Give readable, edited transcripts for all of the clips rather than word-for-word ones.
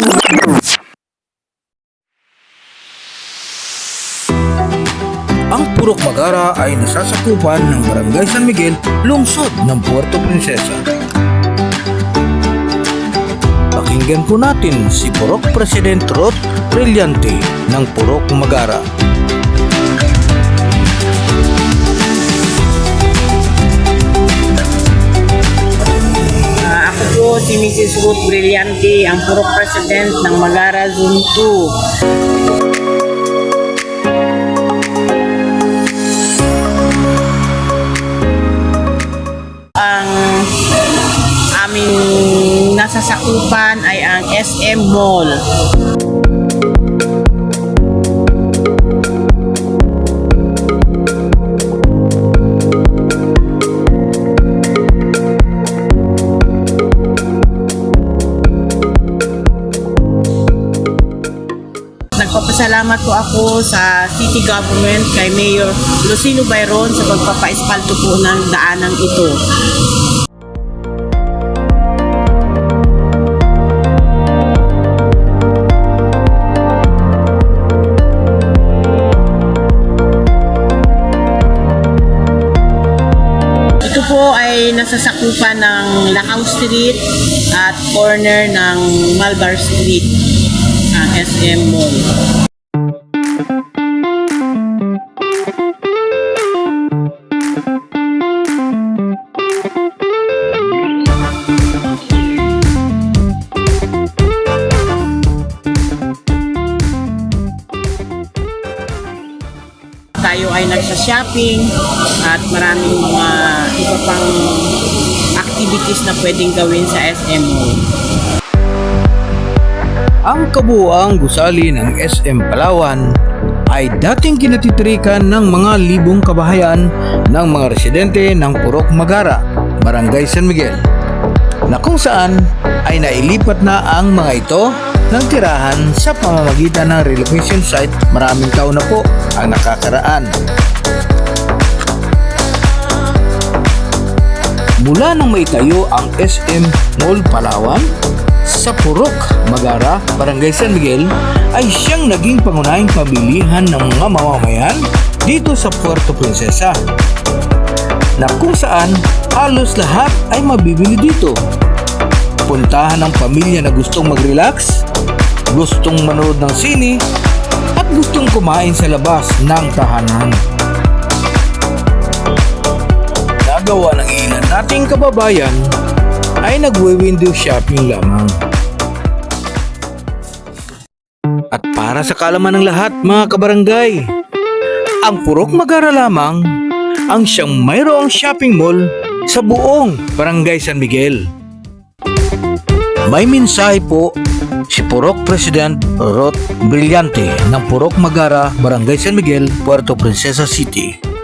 Ang Purok Magara ay nasasakupan ng Barangay San Miguel, lungsod ng Puerto Princesa. Pakinggan po natin si Purok President Rot Brillante ng Purok Magara. Ako po si Mrs. Ruth Brillante, ang Purok President ng Magara Zone 2. Ang aming nasasakupan ay ang SM Mall. Nagpapasalamat po ako sa City Government kay Mayor Lucino Bayron sa pagpapa-espalto po ng daanang ito. Ito po ay nasasakupan ng Lacao Street at corner ng Malbar Street, ang SM Mall. Tayo ay nagsa-shopping at maraming mga iba pang activities na pwedeng gawin sa SM Mall. Ang kabuuang gusali ng SM Palawan ay dating kinatitrikan ng mga libong kabahayan ng mga residente ng Purok Magara, Barangay San Miguel, na kung saan ay nailipat na ang mga ito ng tirahan sa pamamagitan ng relocation site. Maraming taon na po ang nakakaraan. Mula nang maitayo ang SM Mall Palawan sa Purok Magara, Barangay San Miguel, ay siyang naging pangunahing pabilihan ng mga mamamayan dito sa Puerto Princesa, na kung saan halos lahat ay mabibili dito. Puntahan ng pamilya na gustong mag-relax, gustong manood ng sine, at gustong kumain sa labas ng tahanan. Nagawa ng ilan nating kababayan ay nagwe-window shopping lamang. At para sa kaalaman ng lahat, mga kabarangay, ang Purok Magara lamang ang siyang mayroong shopping mall sa buong Barangay San Miguel. May mensahe po si Purok President Rot Brillante ng Purok Magara, Barangay San Miguel, Puerto Princesa City.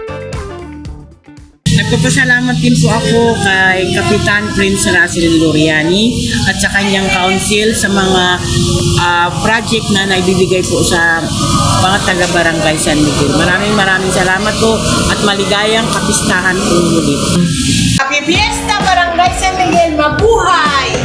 Nagpapasalamat din po ako kay Kapitan Prince Russell Loriani at sa kanyang council sa mga project na naibibigay po sa mga taga-Barangay San Miguel. Maraming salamat po at maligayang kapistahan po ulit. Happy Fiesta Barangay San Miguel! Mabuhay!